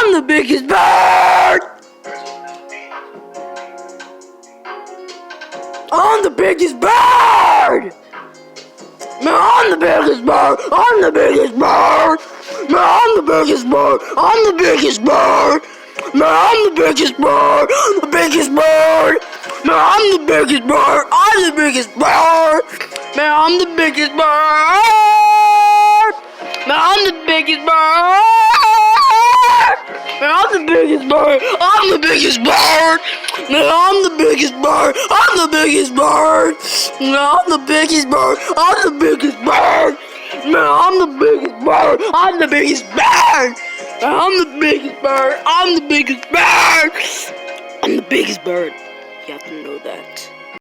I'm the biggest bird. I'm the biggest bird. Man, I'm the biggest bird. I'm the biggest bird. Man, I'm the biggest bird. I'm the biggest bird. Man, I'm the biggest bird. I'm the biggest bird. Man, I'm the biggest bird. I'm the biggest bird. Man, I'm the biggest bird. Man, I'm the biggest bird. Man, I'm the biggest bird. I'm the biggest bird. Man, I'm the biggest bird. I'm the biggest bird. Man, I'm the biggest bird. I'm the biggest bird. Man, I'm the biggest bird. I'm the biggest bird. Man, I'm the biggest bird. I'm the biggest bird. I'm the biggest bird. You have to know that.